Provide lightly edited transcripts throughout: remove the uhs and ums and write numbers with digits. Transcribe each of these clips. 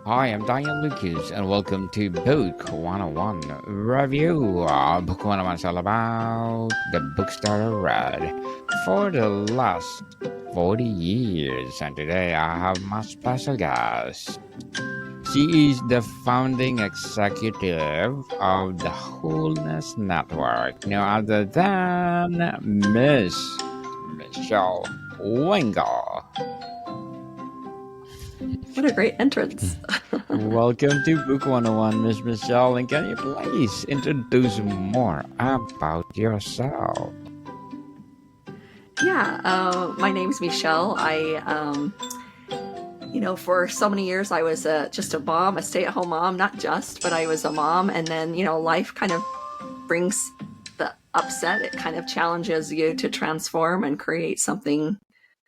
Hi, I'm Daniel Lucas, and welcome to Book 101 Review. Book 101 is all about the books that I read for the last 40 years. And today I have my special guest. She is the founding executive of the Wholeness Network, no other than Miss Mechelle Wingle. What a great entrance. Welcome to Book 101, Miss Mechelle, and can you please introduce more about yourself? Yeah, my name's Mechelle. For so many years I was just a mom, a stay-at-home mom, not just, but I was a mom. And then, life kind of brings the upset. It kind of challenges you to transform and create something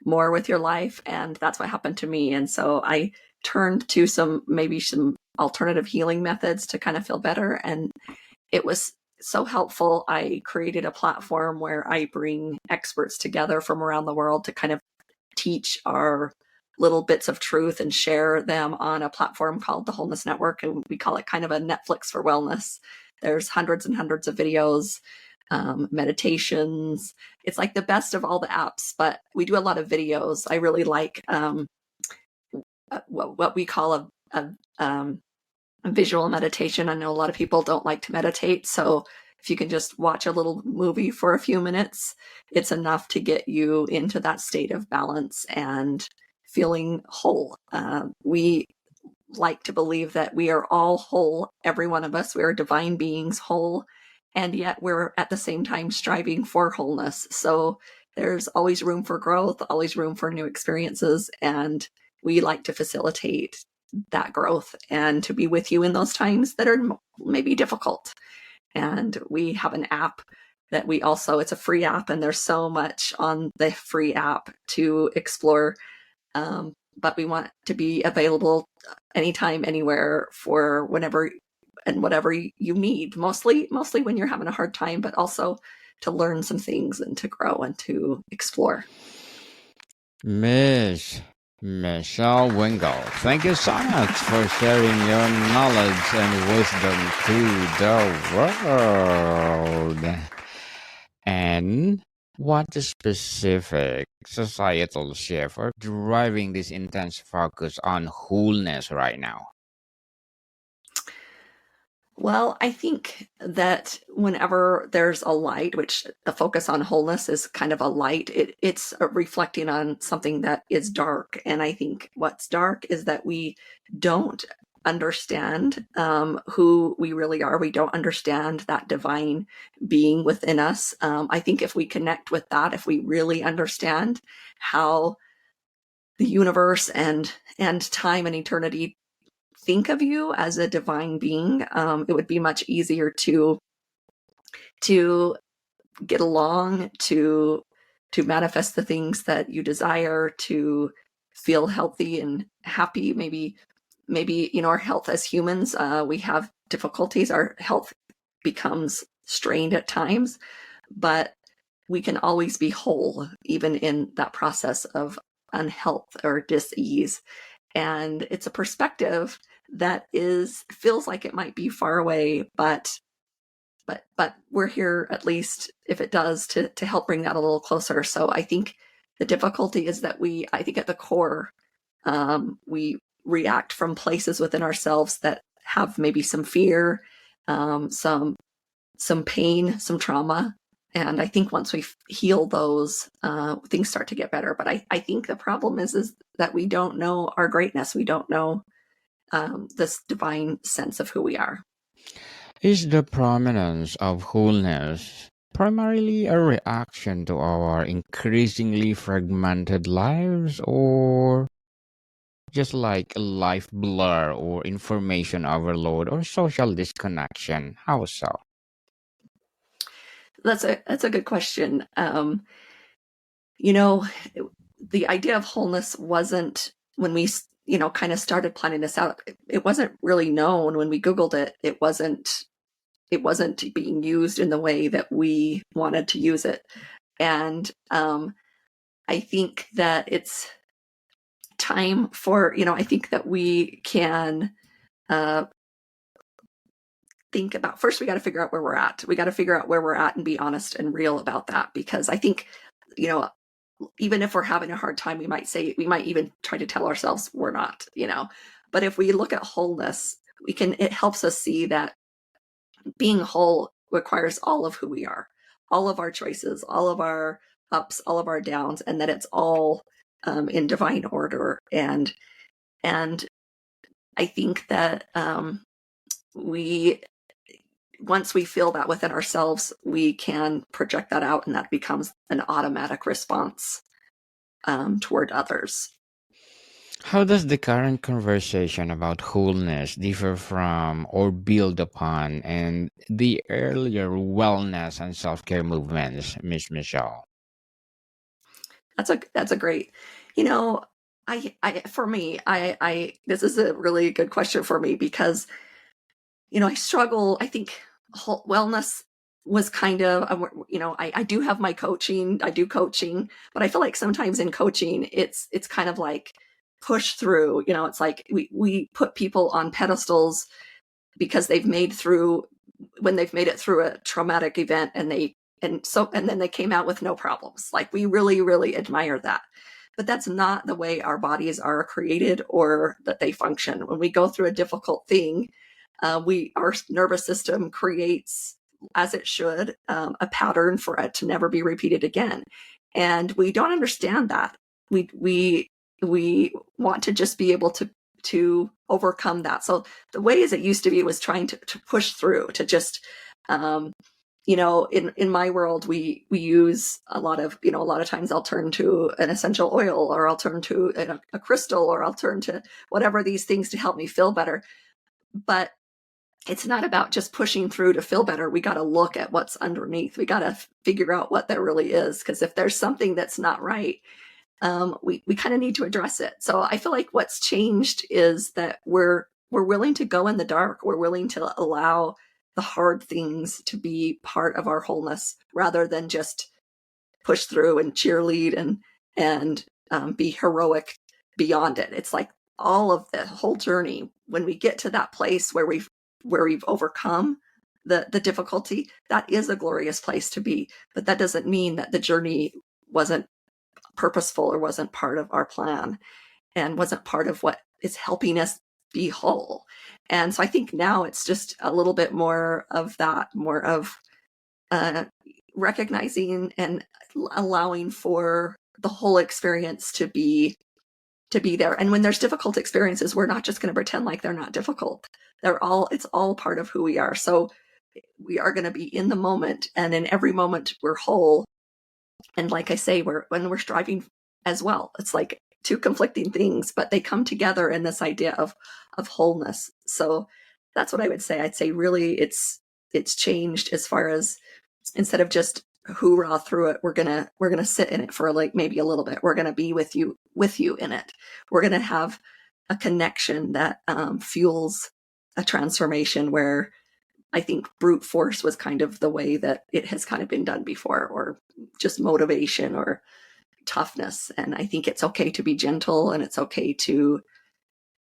more with your life. And that's what happened to me. And so I turned to some alternative healing methods to kind of feel better. And it was so helpful. I created a platform where I bring experts together from around the world to kind of teach our little bits of truth and share them on a platform called the Wholeness Network. And we call it kind of a Netflix for wellness. There's hundreds and hundreds of videos, meditations. It's like the best of all the apps, but we do a lot of videos. I really like what we call a visual meditation. I know a lot of people don't like to meditate, so if you can just watch a little movie for a few minutes, it's enough to get you into that state of balance and feeling whole. We like to believe that we are all whole, every one of us. We are divine beings, whole, and yet we're at the same time striving for wholeness. So there's always room for growth, always room for new experiences, and we like to facilitate that growth and to be with you in those times that are maybe difficult. And we have an app that it's a free app, and there's so much on the free app to explore. But we want to be available anytime, anywhere, for whenever and whatever you need, mostly when you're having a hard time, but also to learn some things and to grow and to explore. Miss Mechelle Wingle, thank you so much for sharing your knowledge and wisdom to the world. And what the specific societal shift are driving this intense focus on wholeness right now? Well, I think that whenever there's a light, which the focus on wholeness is kind of a light, it's reflecting on something that is dark. And I think what's dark is that we don't understand who we really are. We don't understand that divine being within us. I think if we connect with that, if we really understand how the universe and time and eternity think of you as a divine being, it would be much easier to get along, to manifest the things that you desire, to feel healthy and happy. Maybe our health as humans, we have difficulties. Our health becomes strained at times, but we can always be whole, even in that process of unhealth or dis-ease. And it's a perspective that feels like it might be far away, but we're here, at least if it does, to help bring that a little closer. So I think the difficulty is that I think at the core, we react from places within ourselves that have maybe some fear, some pain, some trauma. And I think once we heal those, things start to get better. But I think the problem is that we don't know our greatness. We don't know this divine sense of who we are. Is the prominence of wholeness primarily a reaction to our increasingly fragmented lives, or just like a life blur or information overload or social disconnection? How so? That's a good question. The idea of wholeness wasn't, when we kind of started planning this out, it wasn't really known. When we Googled it, it wasn't being used in the way that we wanted to use it. And I think that it's time for, I think that we can think about, first we got to figure out where we're at. We got to figure out where we're at and be honest and real about that, because I think, even if we're having a hard time, we might even try to tell ourselves we're not, but if we look at wholeness, it helps us see that being whole requires all of who we are, all of our choices, all of our ups, all of our downs, and that it's all in divine order. And I think that once we feel that within ourselves, we can project that out, and that becomes an automatic response toward others. How does the current conversation about wholeness differ from or build upon and the earlier wellness and self-care movements, Miss Mechelle? That's a great, for me, this is a really good question for me, because I struggle. I think wellness was kind of, I do have my coaching. I do coaching, but I feel like sometimes in coaching, it's kind of like push through. It's like we put people on pedestals because when they've made it through a traumatic event, and then they came out with no problems. Like, we really, really admire that. But that's not the way our bodies are created or that they function. When we go through a difficult thing, our nervous system creates, as it should, a pattern for it to never be repeated again. And we don't understand that. We want to just be able to overcome that. So the way as it used to be was trying to push through, to just, in my world, we use a lot of times I'll turn to an essential oil, or I'll turn to a crystal, or I'll turn to whatever, these things to help me feel better. But it's not about just pushing through to feel better. We got to look at what's underneath. We got to figure out what there really is. Because if there's something that's not right, we kind of need to address it. So I feel like what's changed is that we're willing to go in the dark. We're willing to allow the hard things to be part of our wholeness, rather than just push through and cheerlead and be heroic beyond it. It's like all of the whole journey, when we get to that place where we've overcome the difficulty, that is a glorious place to be. But that doesn't mean that the journey wasn't purposeful, or wasn't part of our plan, and wasn't part of what is helping us be whole. And so I think now it's just a little bit more of that, more of recognizing and allowing for the whole experience to be there. And when there's difficult experiences, we're not just going to pretend like they're not difficult. It's all part of who we are. So we are going to be in the moment, and in every moment we're whole. And like I say, when we're striving as well, it's like two conflicting things, but they come together in this idea of wholeness. So that's what I would say. I'd say really it's changed, as far as, instead of just hoorah through it, we're gonna sit in it for like maybe a little bit. We're gonna be with you in it. We're gonna have a connection that fuels a transformation, where I think brute force was kind of the way that it has kind of been done before, or just motivation or toughness. And I think it's okay to be gentle, and it's okay to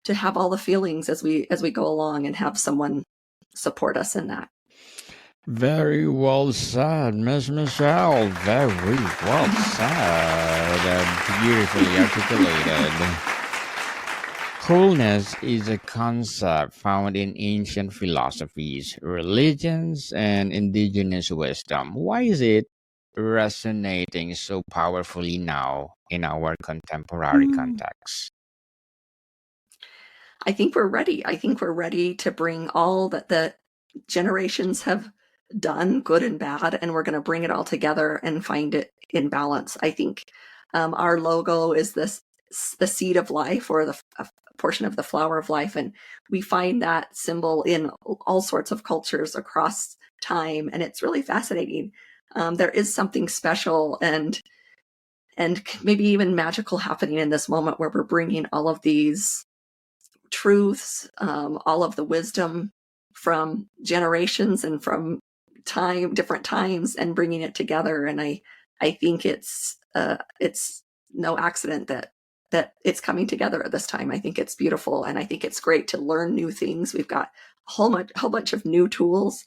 have all the feelings as we go along, and have someone support us in that. Very well said, Miss Mechelle. Very well said. Beautifully articulated. Wholeness is a concept found in ancient philosophies, religions, and indigenous wisdom. Why is it resonating so powerfully now in our contemporary context? I think we're ready. I think we're ready to bring all that the generations have done, good and bad, and we're going to bring it all together and find it in balance. I think our logo is the seed of life, or a portion of the flower of life, and we find that symbol in all sorts of cultures across time, and it's really fascinating. There is something special and maybe even magical happening in this moment, where we're bringing all of these truths, all of the wisdom from generations and from different times, and bringing it together. And I think it's no accident that that it's coming together at this time. I think it's beautiful, and I think it's great to learn new things. We've got a whole bunch of new tools.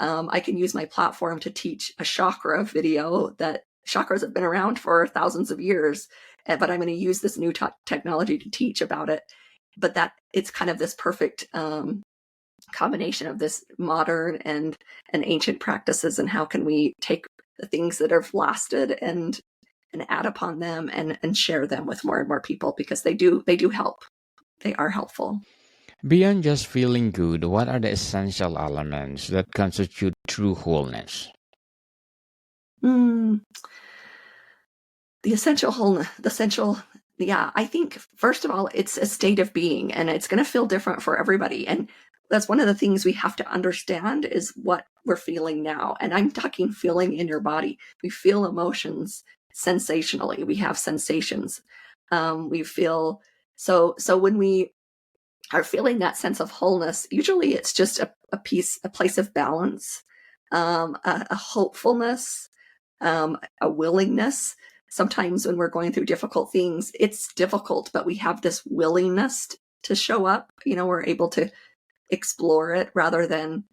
I can use my platform to teach a chakra video that chakras have been around for thousands of years, but I'm going to use this new technology to teach about it. But that it's kind of this perfect combination of this modern and ancient practices, and how can we take the things that have lasted and add upon them and share them with more and more people, because they do help. They are helpful. Beyond just feeling good, what are the essential elements that constitute true wholeness? The essential wholeness, I think, first of all, it's a state of being, and it's going to feel different for everybody. And that's one of the things we have to understand, is what we're feeling now. And I'm talking feeling in your body. We feel emotions sensationally. We have sensations. We feel, so when we are feeling that sense of wholeness, usually it's just a place of balance, a hopefulness, a willingness. Sometimes when we're going through difficult things, it's difficult, but we have this willingness to show up. We're able to explore it rather than,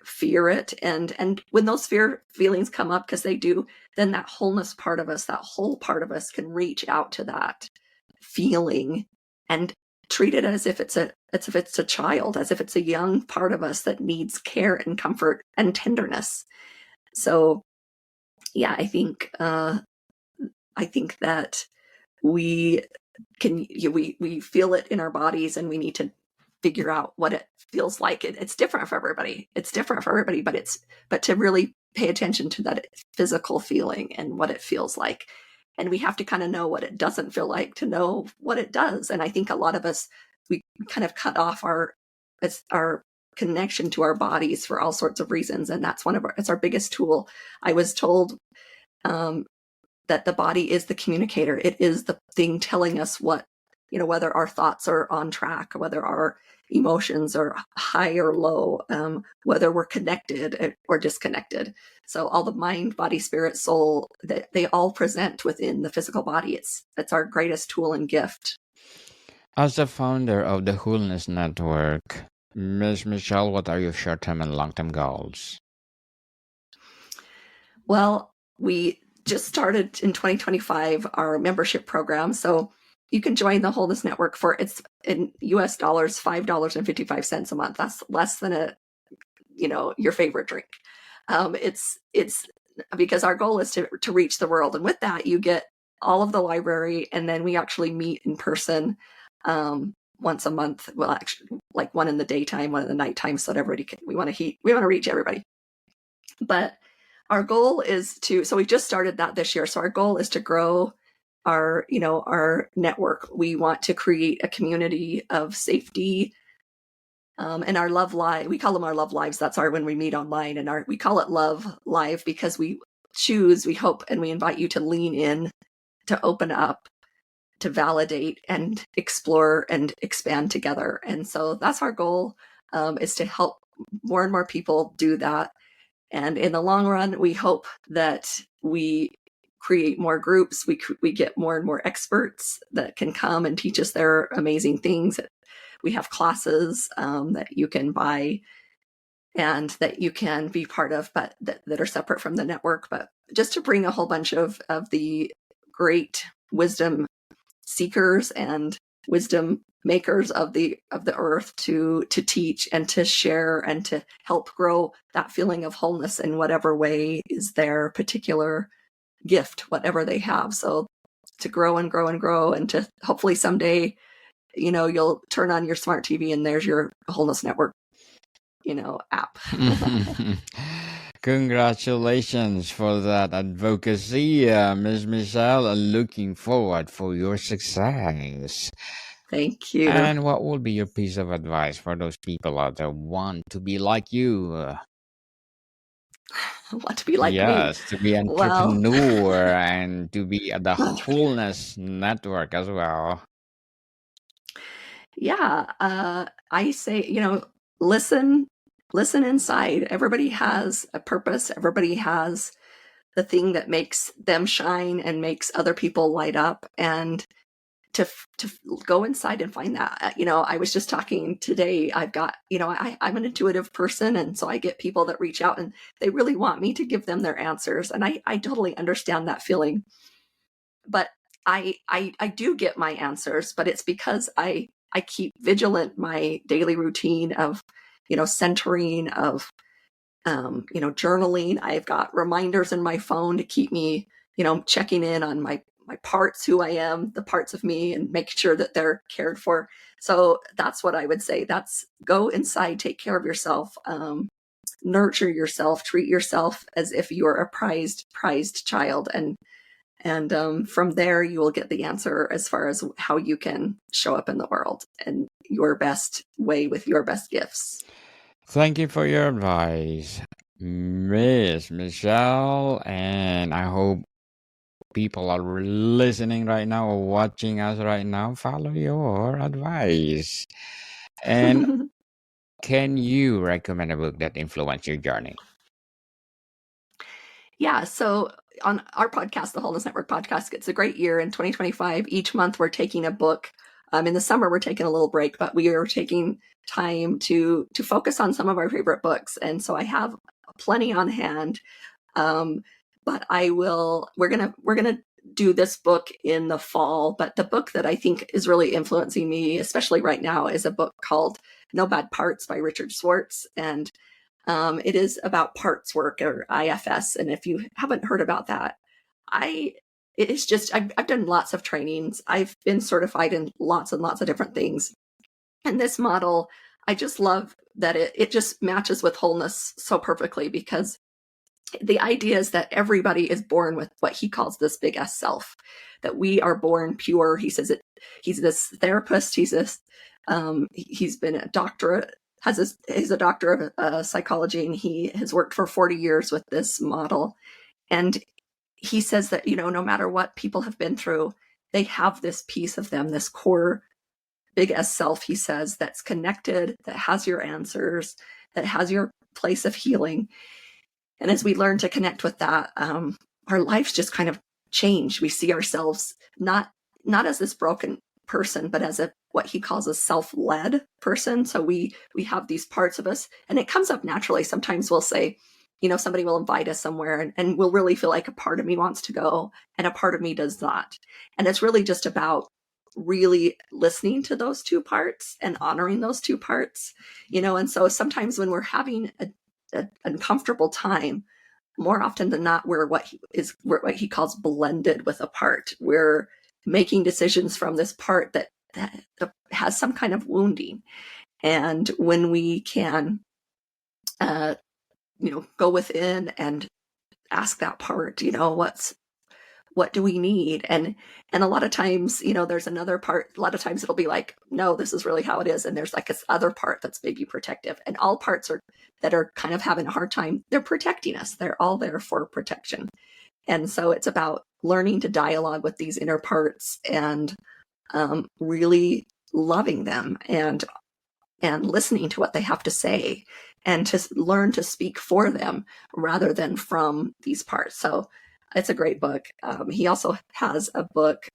fear it. And when those fear feelings come up, because they do, then that wholeness part of us, that whole part of us, can reach out to that feeling and treat it as if it's a child, as if it's a young part of us that needs care and comfort and tenderness. So yeah, I think that we feel it in our bodies, and we need to figure out what it feels like. It's different for everybody. But to really pay attention to that physical feeling and what it feels like. And we have to kind of know what it doesn't feel like to know what it does. And I think a lot of us, we kind of cut off our connection to our bodies for all sorts of reasons. And that's it's our biggest tool. I was told that the body is the communicator. It is the thing telling us whether our thoughts are on track, whether our emotions are high or low, whether we're connected or disconnected. So all the mind, body, spirit, soul, they all present within the physical body. It's our greatest tool and gift. As the founder of the Wholeness Network, Ms. Mechelle, what are your short-term and long-term goals? Well, we just started in 2025 our membership program. So you can join the Wholeness Network for, it's in US dollars, $5.55 a month. That's less than your favorite drink. It's because our goal is to reach the world. And with that, you get all of the library, and then we actually meet in person once a month. Well, actually, like one in the daytime, one in the nighttime, so that everybody we want to reach everybody. But our goal is so we just started that this year. So our goal is to grow our network. We want to create a community of safety, and our love live. We call them our love lives. That's when we meet online, and we call it love live because we hope, and we invite you to lean in, to open up, to validate and explore and expand together. And so that's our goal, is to help more and more people do that. And in the long run, we hope that we create more groups. We get more and more experts that can come and teach us their amazing things. We have classes that you can buy and that you can be part of, but that are separate from the network. But just to bring a whole bunch of the great wisdom seekers and wisdom makers of the earth to teach and to share and to help grow that feeling of wholeness in whatever way is their particular gift, whatever they have. So to grow and grow and grow, and to hopefully someday, you'll turn on your smart TV and there's your Wholeness Network, app. Congratulations for that advocacy, Ms. Mechelle. Looking forward for your success. Thank you. And what would be your piece of advice for those people out there who want to be like you? Want to be like me? Yes, to be entrepreneur and to be at the Wholeness Network as well. Yeah, I say, listen inside. Everybody has a purpose. Everybody has thing that makes them shine and makes other people light up, and to go inside and find that. I was just talking today, I've got, I'm an intuitive person, and so I get people that reach out and they really want me to give them their answers, and I totally understand that feeling. But I do get my answers, but it's because I keep vigilant my daily routine of, centering, of journaling. I've got reminders in my phone to keep me, checking in on my parts, who I am, the parts of me, and make sure that they're cared for. So that's what I would say. That's go inside, take care of yourself, nurture yourself, treat yourself as if you're a prized child. And from there, you will get the answer as far as how you can show up in the world in your best way with your best gifts. Thank you for your advice, Miss Mechelle, and I hope people are listening right now or watching us right now. Follow your advice. And can you recommend a book that influenced your journey? Yeah. So on our podcast, the Wholeness Network podcast, it's a great year in 2025. Each month we're taking a book. In the summer, we're taking a little break, but we are taking time to focus on some of our favorite books. And so I have plenty on hand. But we're gonna do this book in the fall. But the book that I think is really influencing me, especially right now, is a book called No Bad Parts by Richard Schwartz. And it is about parts work, or IFS. And if you haven't heard about that, it is just, I've done lots of trainings. I've been certified in lots and lots of different things. And this model, I just love that it just matches with wholeness so perfectly, because the idea is that everybody is born with what he calls this big S self, that we are born pure. He says he's this therapist. He's been a doctorate, he's a doctor of psychology, and he has worked for 40 years with this model. And he says that, no matter what people have been through, they have this piece of them, this core big S self, he says, that's connected, that has your answers, that has your place of healing. And as we learn to connect with that, our lives just kind of change. We see ourselves not as this broken person, but as what he calls a self-led person. So we have these parts of us, and it comes up naturally. Sometimes we'll say, somebody will invite us somewhere, and we'll really feel like a part of me wants to go and a part of me does not. And it's really just about really listening to those two parts and honoring those two parts, and so sometimes when we're having an uncomfortable time, more often than not, we're what he calls blended with a part. We're making decisions from this part that has some kind of wounding. And when we can, go within and ask that part, what do we need? And a lot of times, there's another part. A lot of times it'll be like, no, this is really how it is. And there's like this other part that's maybe protective. And all parts that are kind of having a hard time, they're protecting us. They're all there for protection. And so it's about learning to dialogue with these inner parts and really loving them and listening to what they have to say, and to learn to speak for them rather than from these parts. So it's a great book. He also has a book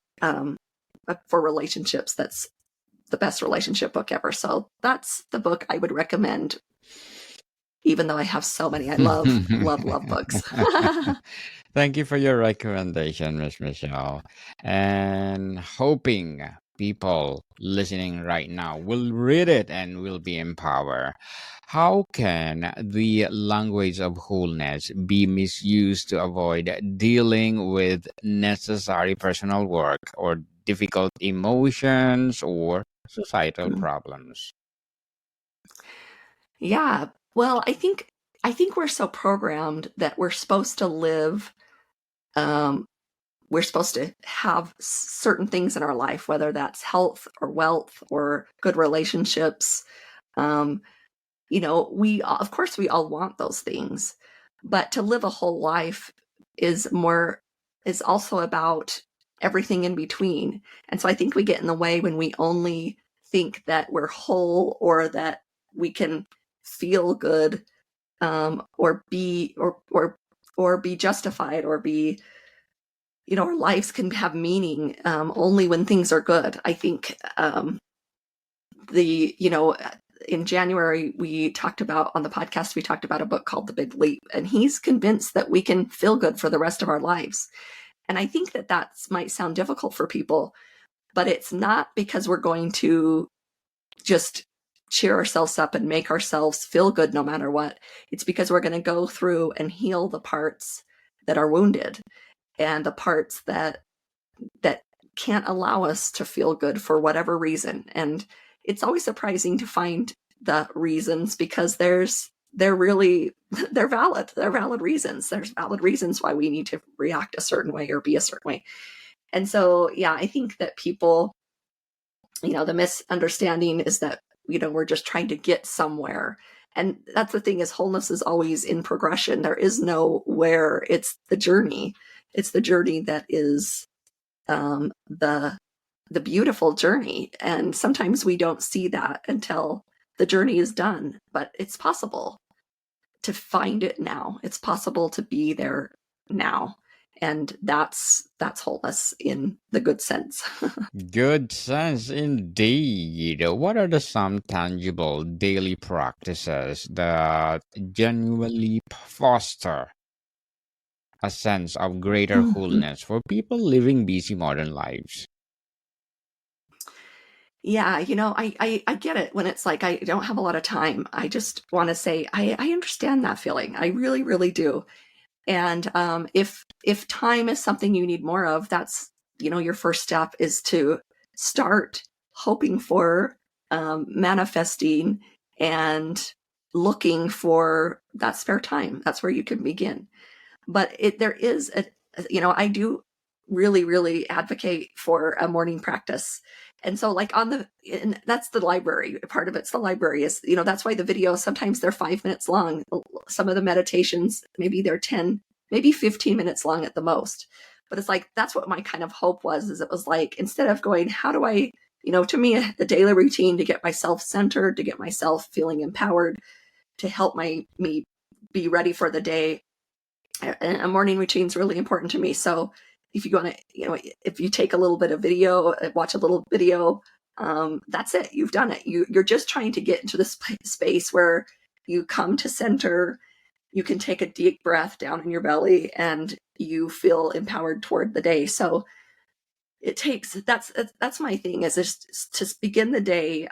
for relationships that's the best relationship book ever. So that's the book I would recommend, even though I have so many. I love books. Thank you for your recommendation, Miss Mechelle. And hoping people listening right now will read it and will be empowered. How can the language of wholeness be misused to avoid dealing with necessary personal work or difficult emotions or societal problems? Yeah. Well, I think we're so programmed that we're supposed to live, we're supposed to have certain things in our life, whether that's health or wealth or good relationships. Of course we all want those things, but to live a whole life is also about everything in between. And so I think we get in the way when we only think that we're whole, or that we can feel good, or be, or be justified or be, our lives can have meaning only when things are good. I think in January, we talked about on the podcast, we talked about a book called The Big Leap, and he's convinced that we can feel good for the rest of our lives. And I think that might sound difficult for people, but it's not because we're going to just cheer ourselves up and make ourselves feel good no matter what. It's because we're going to go through and heal the parts that are wounded and the parts that can't allow us to feel good for whatever reason. And it's always surprising to find the reasons, because they're valid. They're valid reasons. There's valid reasons why we need to react a certain way or be a certain way. And so, yeah, I think that people, the misunderstanding is that, we're just trying to get somewhere. And that's the thing, is wholeness is always in progression. There is no where. It's the journey. It's the journey that is the beautiful journey. And sometimes we don't see that until the journey is done, but it's possible to find it now. It's possible to be there now. And that's wholeness in the good sense. Good sense indeed. What are some tangible daily practices that genuinely foster a sense of greater wholeness for people living busy modern lives? Yeah, I get it when it's like, I don't have a lot of time. I just want to say, I understand that feeling. I really, really do. And if time is something you need more of, that's, your first step is to start hoping for, manifesting and looking for that spare time. That's where you can begin. But there is I do really, really advocate for a morning practice. And so like and that's the library part of it's the library is, that's why the videos, sometimes they're 5 minutes long. Some of the meditations, maybe they're 10, maybe 15 minutes long at the most. But it's like, that's what my kind of hope was, is it was like, instead of going, how do I, to me, a daily routine to get myself centered, to get myself feeling empowered, to help me be ready for the day. And a morning routine is really important to me. So if you want to, if you take a little bit of video, watch a little video, that's it. You've done it. You're just trying to get into this space where you come to center, you can take a deep breath down in your belly, and you feel empowered toward the day. So it takes, that's my thing, is just to begin the day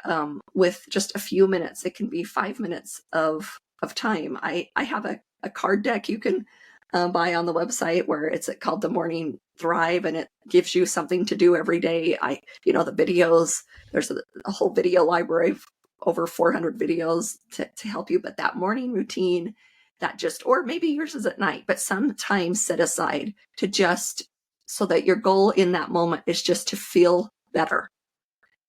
with just a few minutes. It can be 5 minutes of time. I have a card deck you can buy on the website where it's called the Morning Thrive, and it gives you something to do every day. The videos, there's a whole video library of over 400 videos to help you. But that morning routine, or maybe yours is at night, but sometimes set aside to just, so that your goal in that moment is just to feel better.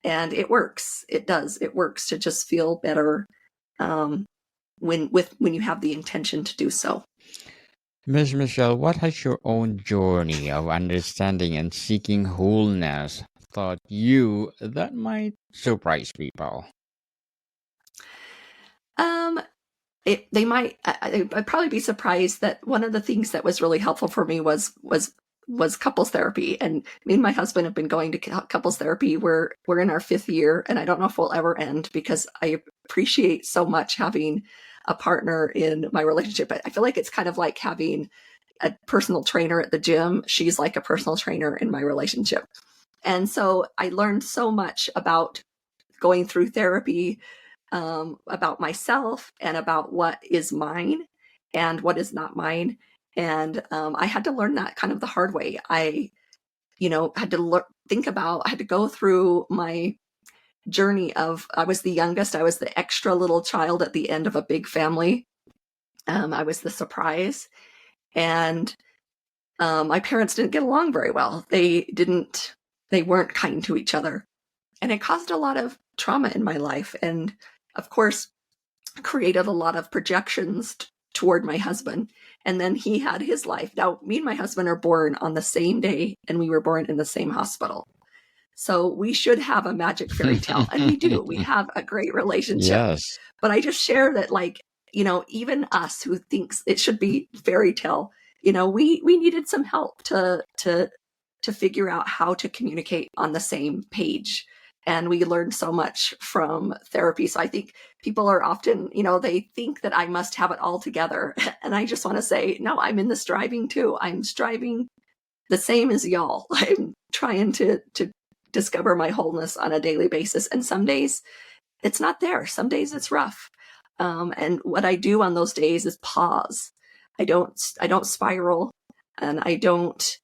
And it works. It does. It works to just feel better when you have the intention to do so. Miss Michelle, what has your own journey of understanding and seeking wholeness taught you that might surprise people? They might. I'd probably be surprised that one of the things that was really helpful for me was couples therapy. And me and my husband have been going to couples therapy. We're in our 5th year, and I don't know if we'll ever end, because I appreciate so much having a partner in my relationship. I feel like it's kind of like having a personal trainer at the gym. She's like a personal trainer in my relationship. And so I learned so much about going through therapy, about myself and about what is mine and what is not mine. And I had to learn that kind of the hard way. I had to I had to go through my journey of, I was the youngest. I was the extra little child at the end of a big family. I was the surprise. And my parents didn't get along very well. They weren't kind to each other. And it caused a lot of trauma in my life. And of course, created a lot of projections toward my husband. And then he had his life. Now, me and my husband are born on the same day, and we were born in the same hospital. So we should have a magic fairy tale. And we do. We have a great relationship. Yes. But I just share that, even us who thinks it should be fairy tale, we needed some help to figure out how to communicate on the same page. And we learned so much from therapy. So I think people are often, they think that I must have it all together. And I just want to say, no, I'm in the striving too. I'm striving the same as y'all. I'm trying to discover my wholeness on a daily basis. And some days it's not there. Some days it's rough. And what I do on those days is pause. I don't spiral, and I don't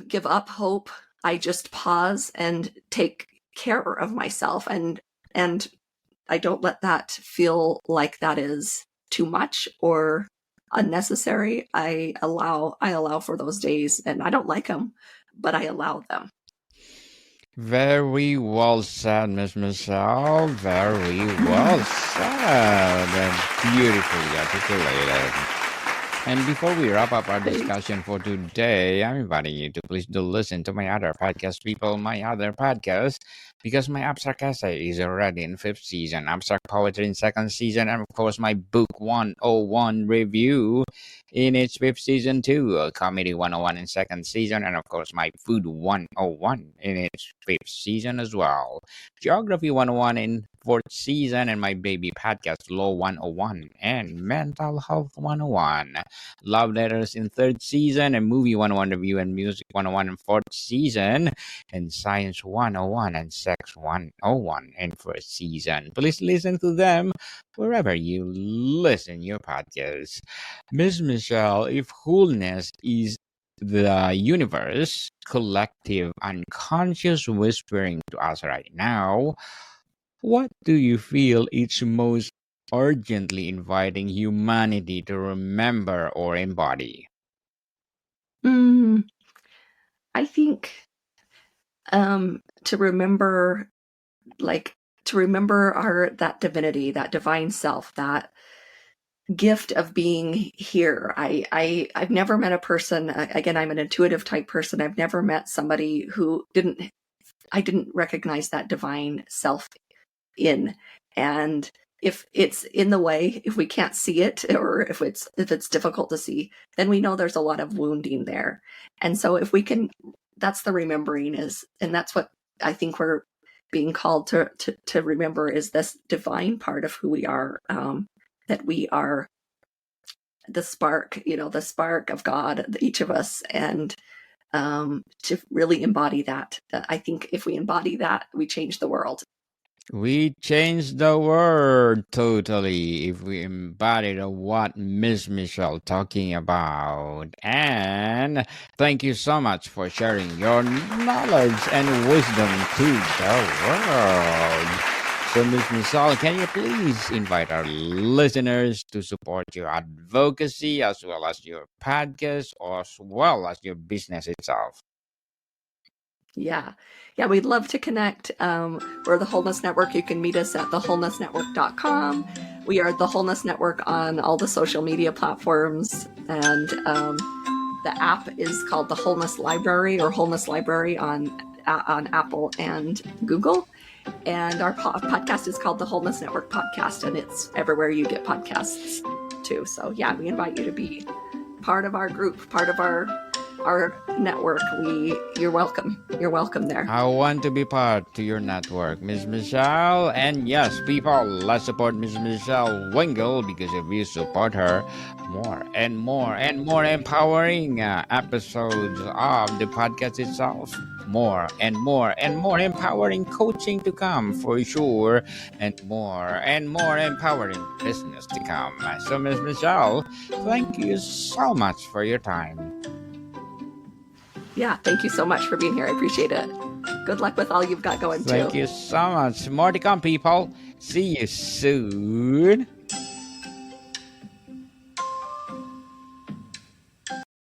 give up hope. I just pause and take care of myself, and I don't let that feel like that is too much or unnecessary. I allow for those days, and I don't like them, but I allow them. Very well said, Miss Mechelle. Very well said and beautifully articulated. And before we wrap up our discussion for today, I'm inviting you to please do listen to my other podcast, my other podcast, because my Abstract Essay is already in 5th season, Abstract Poetry in 2nd season, and of course my Book 101 review in its 5th season too, Comedy 101 in 2nd season, and of course my Food 101 in its 5th season as well, Geography 101 in 4th season, and my baby podcast Law 101 and Mental Health 101, Love Letters in 3rd season, and Movie 101 review and Music 101 in 4th season, and Science 101 and Sex 101 in 1st season. Please listen to them wherever you listen your podcast. Miss Mechelle, if wholeness is the universe, collective unconscious whispering to us right now, what do you feel it's most urgently inviting humanity to remember or embody? I think to remember that divinity, that divine self, that gift of being here. I've never met a person, again, I'm an intuitive type person. I've never met somebody who I didn't recognize that divine self in. And if it's in the way, if we can't see it, or if it's difficult to see, then we know there's a lot of wounding there. And so if we can, that's the remembering is, and that's what I think we're being called to remember, is this divine part of who we are, that we are the spark, the spark of God, each of us, and to really embody that. I think if we embody that, we change the world. We change the world totally if we embody what Miss Mechelle talking about. And thank you so much for sharing your knowledge and wisdom to the world. So, Miss Mechelle, can you please invite our listeners to support your advocacy as well as your podcast, or as well as your business itself? Yeah, we'd love to connect. We're the Wholeness Network. You can meet us at thewholenessnetwork.com. We are the Wholeness Network on all the social media platforms, and the app is called the Wholeness Library, or Wholeness Library on Apple and Google. And our podcast is called the Wholeness Network Podcast, and it's everywhere you get podcasts too. So yeah, we invite you to be part of our group, part of our network. You're welcome. You're welcome there. I want to be part to your network, Miss Mechelle. And yes, people, let's support Miss Mechelle Wingle, because if you support her, more and more and more empowering episodes of the podcast itself, more and more and more empowering coaching to come for sure, and more empowering business to come. So Miss Mechelle, thank you so much for your time. Yeah, thank you so much for being here. I appreciate it. Good luck with all you've got going too. Thank you so much. More to come, people. See you soon.